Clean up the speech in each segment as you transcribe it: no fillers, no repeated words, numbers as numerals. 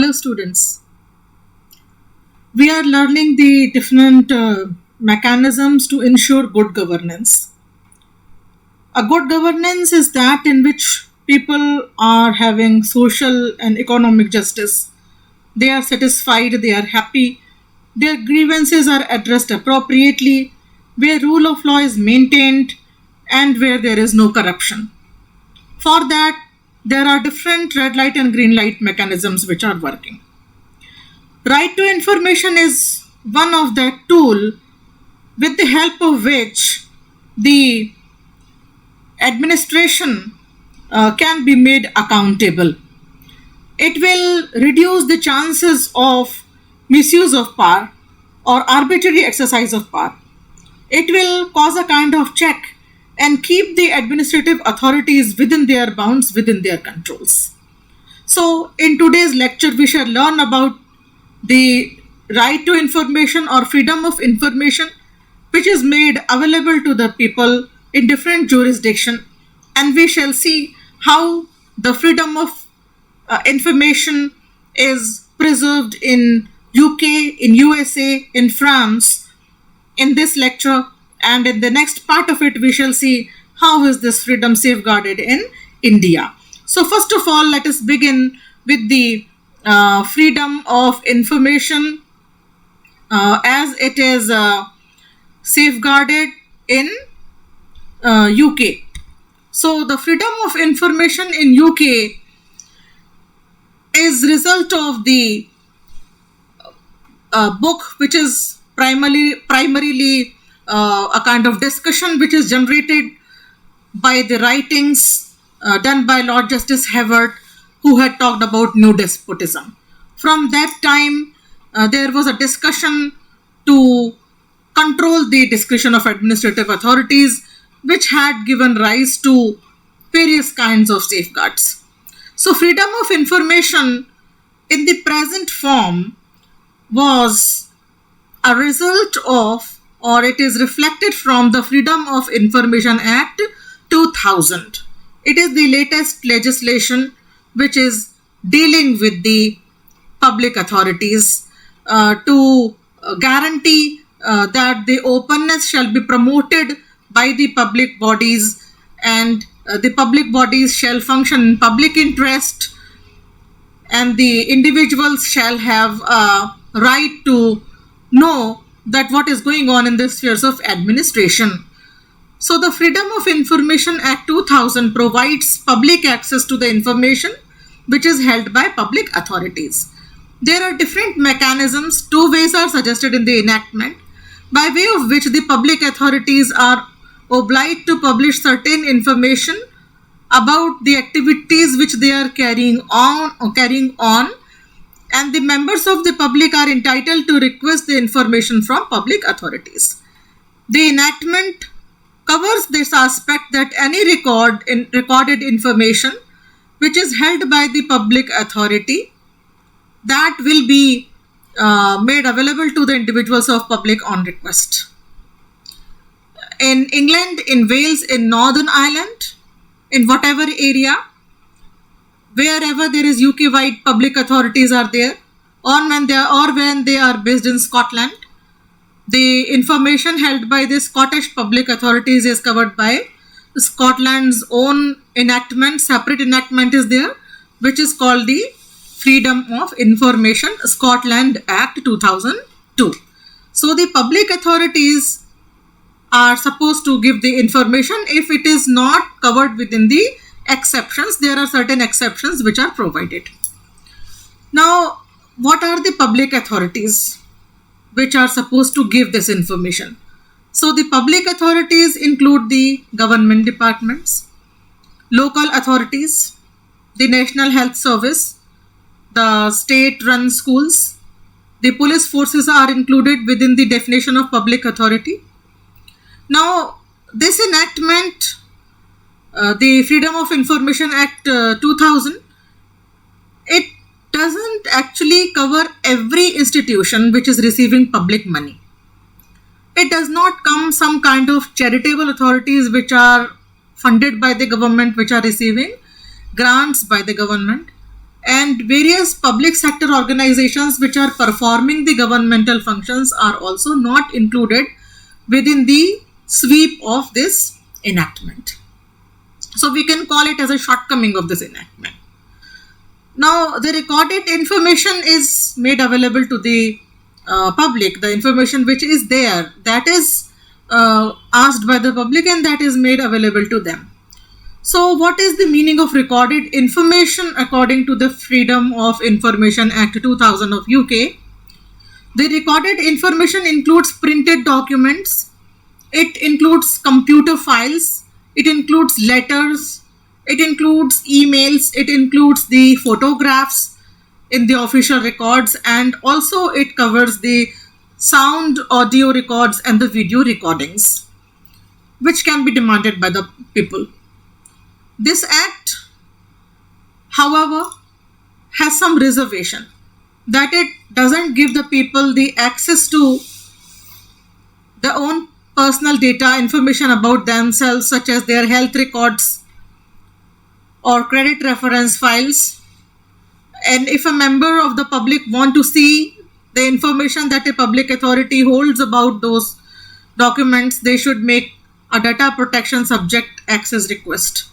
Hello students, we are learning the different mechanisms to ensure good governance. A good governance is that in which people are having social and economic justice. They are satisfied, they are happy, their grievances are addressed appropriately, where rule of law is maintained, and where there is no corruption. For that, there are different red light and green light mechanisms which are working. Right to information is one of the tool with the help of which the administration can be made accountable. It will reduce the chances of misuse of power or arbitrary exercise of power. It will cause a kind of check and keep the administrative authorities within their bounds, within their controls. So, in today's lecture, we shall learn about the right to information or freedom of information, which is made available to the people in different jurisdiction, and we shall see how the freedom of information is preserved in UK, in USA, in France in this lecture, and in the next part of it we shall see how is this freedom safeguarded in India. So first of all, let us begin with the freedom of information as it is safeguarded in UK. So the freedom of information in UK is result of the book which is primarily a kind of discussion which is generated by the writings done by Lord Justice Havard, who had talked about new despotism. From that time, there was a discussion to control the discretion of administrative authorities, which had given rise to various kinds of safeguards. So, freedom of information in the present form was a result of, or it is reflected from, the Freedom of Information Act 2000. It is the latest legislation which is dealing with the public authorities to guarantee that the openness shall be promoted by the public bodies, and the public bodies shall function in public interest, and the individuals shall have a right to know that what is going on in the spheres of administration. So the Freedom of Information Act 2000 provides public access to the information which is held by public authorities. There are different mechanisms. Two ways are suggested in the enactment, by way of which the public authorities are obliged to publish certain information about the activities which they are carrying on, and the members of the public are entitled to request the information from public authorities. The enactment covers this aspect, that any recorded information which is held by the public authority, that will be made available to the individuals of public on request. In England, in Wales, in Northern Ireland, in whatever area, wherever there is UK-wide public authorities are there, or when they are based in Scotland, the information held by the Scottish public authorities is covered by Scotland's own enactment. Separate enactment is there, which is called the Freedom of Information Scotland Act 2002. So the public authorities are supposed to give the information if it is not covered within the exceptions. There are certain exceptions which are provided. Now, what are the public authorities which are supposed to give this information? So the public authorities include the government departments, local authorities, the National Health Service, the state-run schools. The police forces are included within the definition of public authority. Now, this enactment, the Freedom of Information Act 2000, it doesn't actually cover every institution which is receiving public money. It does not come some kind of charitable authorities which are funded by the government, which are receiving grants by the government. and various public sector organizations which are performing the governmental functions are also not included within the sweep of this enactment. So we can call it as a shortcoming of this enactment. Now, the recorded information is made available to the public. The information which is there, that is asked by the public and that is made available to them. So, what is the meaning of recorded information according to the Freedom of Information Act 2000 of UK? The recorded information includes printed documents, it includes computer files, it includes letters, it includes emails, it includes the photographs in the official records, and also it covers the sound, audio records and the video recordings, which can be demanded by the people. This act, however, has some reservation that it doesn't give the people the access to their own personal data, information about themselves, such as their health records or credit reference files. And if a member of the public want to see the information that a public authority holds about those documents, they should make a data protection subject access request.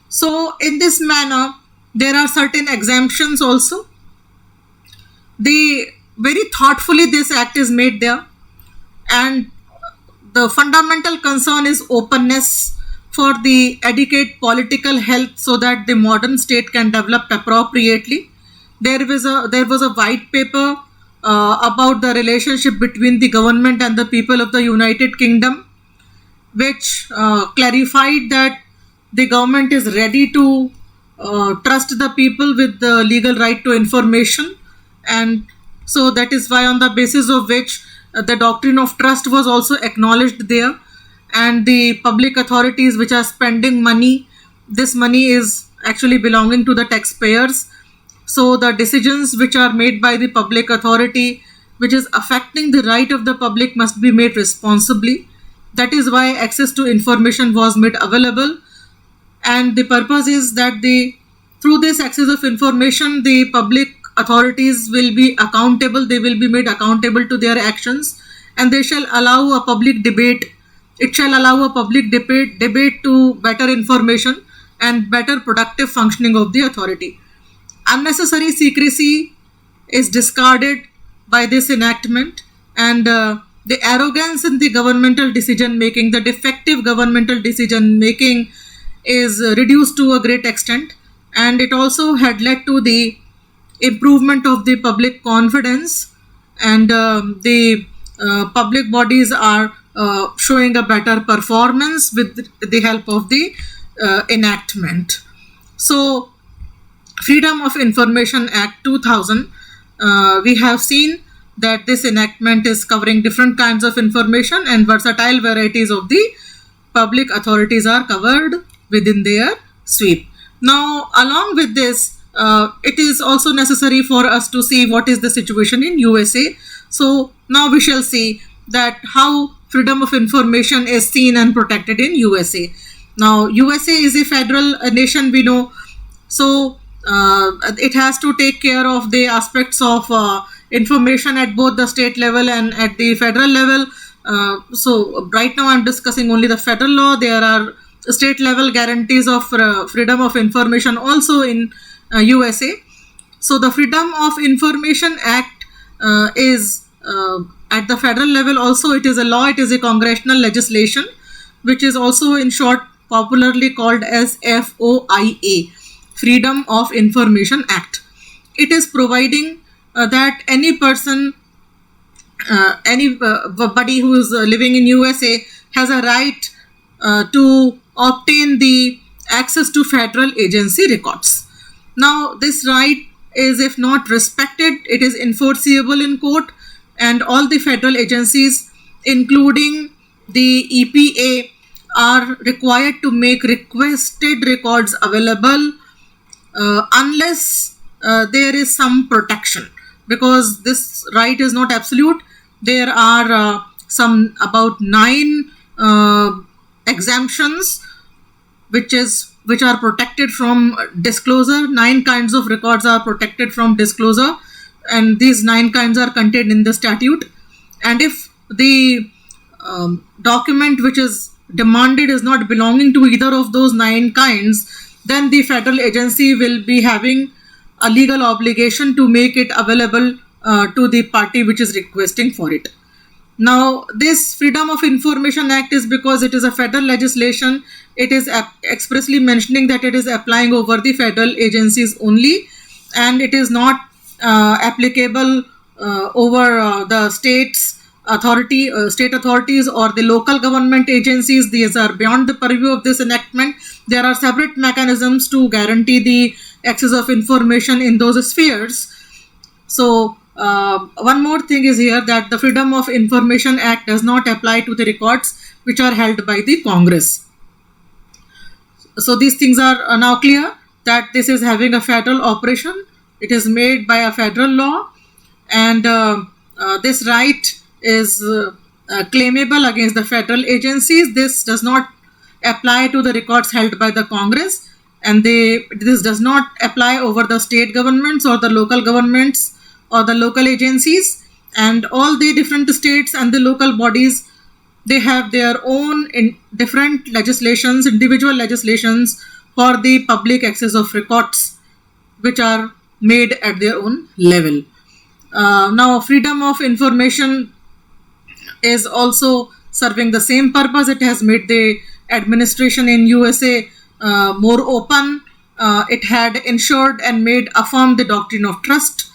So in this manner, there are certain exemptions also. Very thoughtfully this act is made there, and the fundamental concern is openness for the adequate political health so that the modern state can develop appropriately. There was a white paper about the relationship between the government and the people of the United Kingdom, which clarified that the government is ready to trust the people with the legal right to information, and so that is why, on the basis of which the doctrine of trust was also acknowledged there, and the public authorities which are spending money, this money is actually belonging to the taxpayers. So the decisions which are made by the public authority which is affecting the right of the public must be made responsibly. That is why access to information was made available, and the purpose is that through this access of information, the public authorities will be accountable, they will be made accountable to their actions, and they shall allow a public debate. It shall allow a public debate to better information and better productive functioning of the authority. Unnecessary secrecy is discarded by this enactment, and the arrogance in the governmental decision making, the defective governmental decision making is reduced to a great extent, and it also had led to the improvement of the public confidence, and the public bodies are showing a better performance with the help of the enactment. So, Freedom of Information Act 2000, we have seen that this enactment is covering different kinds of information, and versatile varieties of the public authorities are covered within their sweep. Now, along with this, it is also necessary for us to see what is the situation in USA. So now we shall see that how freedom of information is seen and protected in USA. Now, USA is a federal nation, we know, so it has to take care of the aspects of information at both the state level and at the federal level. So right now I'm discussing only the federal law. There are state level guarantees of freedom of information also in USA. So the Freedom of Information Act is at the federal level also. It is a law, it is a congressional legislation, which is also in short popularly called as FOIA, Freedom of Information Act. It is providing that any person, anybody who is living in USA has a right to obtain the access to federal agency records. Now, this right is, if not respected, it is enforceable in court, and all the federal agencies, including the EPA, are required to make requested records available unless there is some protection, because this right is not absolute. There are some about 9 exemptions, which is which are protected from disclosure. 9 kinds of records are protected from disclosure, and these 9 kinds are contained in the statute. And if the document which is demanded is not belonging to either of those 9 kinds, then the federal agency will be having a legal obligation to make it available to the party which is requesting for it. Now, this Freedom of Information Act is, because it is a federal legislation, it is expressly mentioning that it is applying over the federal agencies only, and it is not applicable over the state authorities or the local government agencies. These are beyond the purview of this enactment. There are separate mechanisms to guarantee the access of information in those spheres. So, one more thing is here, that the Freedom of Information Act does not apply to the records which are held by the Congress. So these things are now clear, that this is having a federal operation. It is made by a federal law, and this right is claimable against the federal agencies. This does not apply to the records held by the Congress, and this does not apply over the state governments or the local governments or the local agencies. And all the different states and the local bodies, they have their own different legislations, individual legislations for the public access of records, which are made at their own level. Now, Freedom of Information is also serving the same purpose. It has made the administration in USA more open. It had ensured and made affirm the doctrine of trust.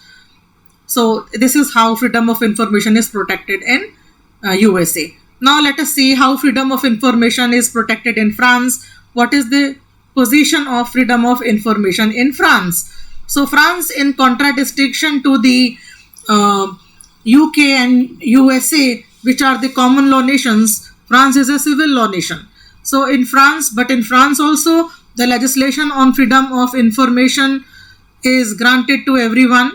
So this is how freedom of information is protected in USA. Now let us see how freedom of information is protected in France. What is the position of freedom of information in France? So France, in contradistinction to the UK and USA, which are the common law nations, France is a civil law nation. So in France also, the legislation on freedom of information is granted to everyone,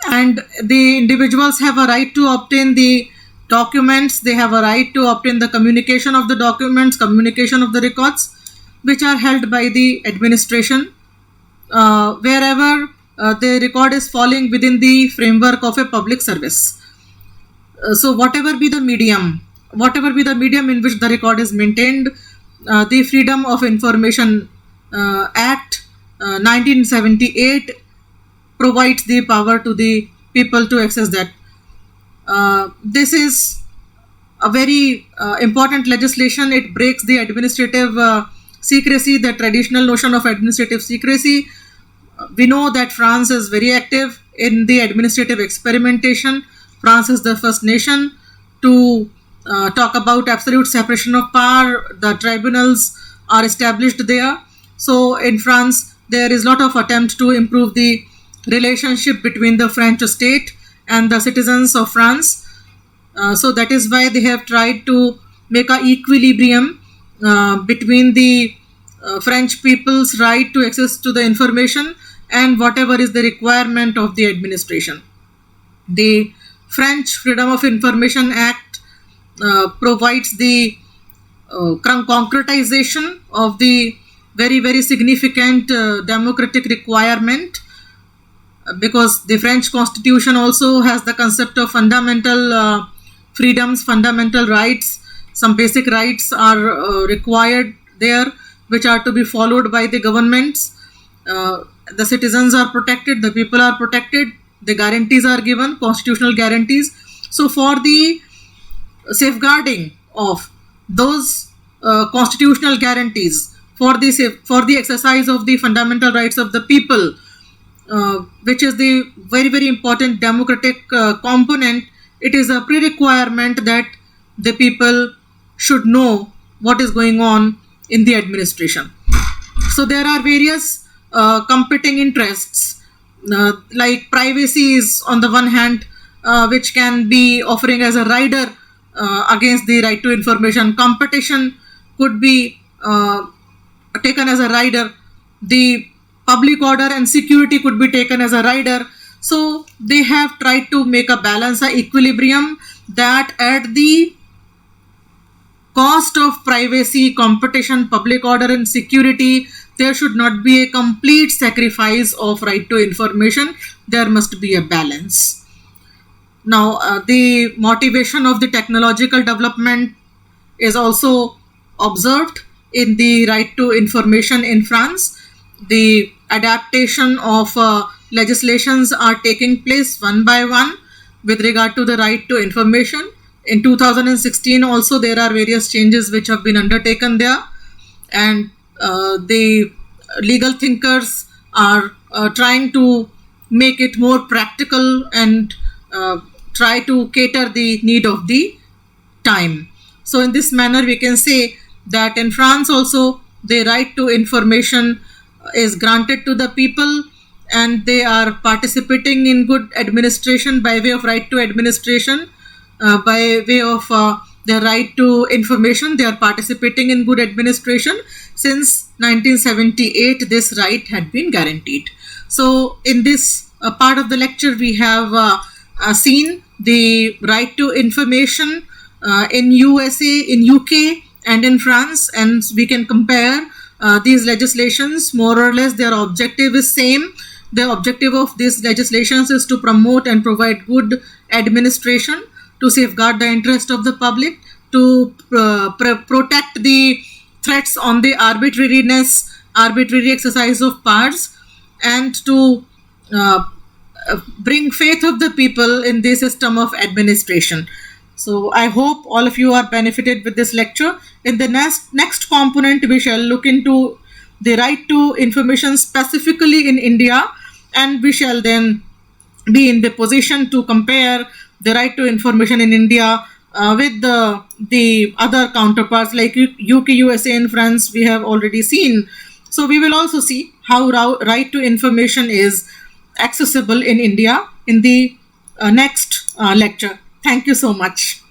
and the individuals have a right to obtain the documents. They have a right to obtain the communication of the documents, communication of the records, which are held by the administration wherever the record is falling within the framework of a public service. So whatever be the medium in which the record is maintained, the Freedom of Information Act 1978 provides the power to the people to access that. This is a very important legislation. It breaks the administrative secrecy, the traditional notion of administrative secrecy. We know that France is very active in the administrative experimentation. France is the first nation to talk about absolute separation of power. The tribunals are established there. So in France, there is a lot of attempt to improve the relationship between the French state and the citizens of France. So that is why they have tried to make an equilibrium between the French people's right to access to the information and whatever is the requirement of the administration. The French Freedom of Information Act provides the concretization of the very, very significant democratic requirement, because the French Constitution also has the concept of fundamental freedoms, fundamental rights. Some basic rights are required there, which are to be followed by the governments. The citizens are protected, the people are protected, the guarantees are given, constitutional guarantees. So for the safeguarding of those constitutional guarantees, for the exercise of the fundamental rights of the people, which is the very, very important democratic component, it is a pre-requirement that the people should know what is going on in the administration. So there are various competing interests, like privacy is on the one hand, which can be offering as a rider against the right to information. Competition could be taken as a rider. The public order and security could be taken as a rider. So they have tried to make a balance, a equilibrium, that at the cost of privacy, competition, public order and security, there should not be a complete sacrifice of right to information. There must be a balance. Now, the motivation of the technological development is also observed in the right to information in France. The adaptation of legislations are taking place one by one with regard to the right to information. In 2016 also there are various changes which have been undertaken there, and the legal thinkers are trying to make it more practical and try to cater the need of the time. So in this manner we can say that in France also the right to information is granted to the people, and they are participating in good administration by way of right to administration, by way of their right to information. They are participating in good administration. Since 1978 this right had been guaranteed. So in this part of the lecture we have seen the right to information in USA, in UK and in France, and we can compare these legislations. More or less their objective is same. The objective of these legislations is to promote and provide good administration, to safeguard the interest of the public, to protect the threats on the arbitrary exercise of powers, and to bring faith of the people in the system of administration. So I hope all of you are benefited with this lecture. In the next component we shall look into the right to information specifically in India, and we shall then be in the position to compare the right to information in India with the other counterparts like UK, USA and France we have already seen. So we will also see how right to information is accessible in India in the next lecture. Thank you so much.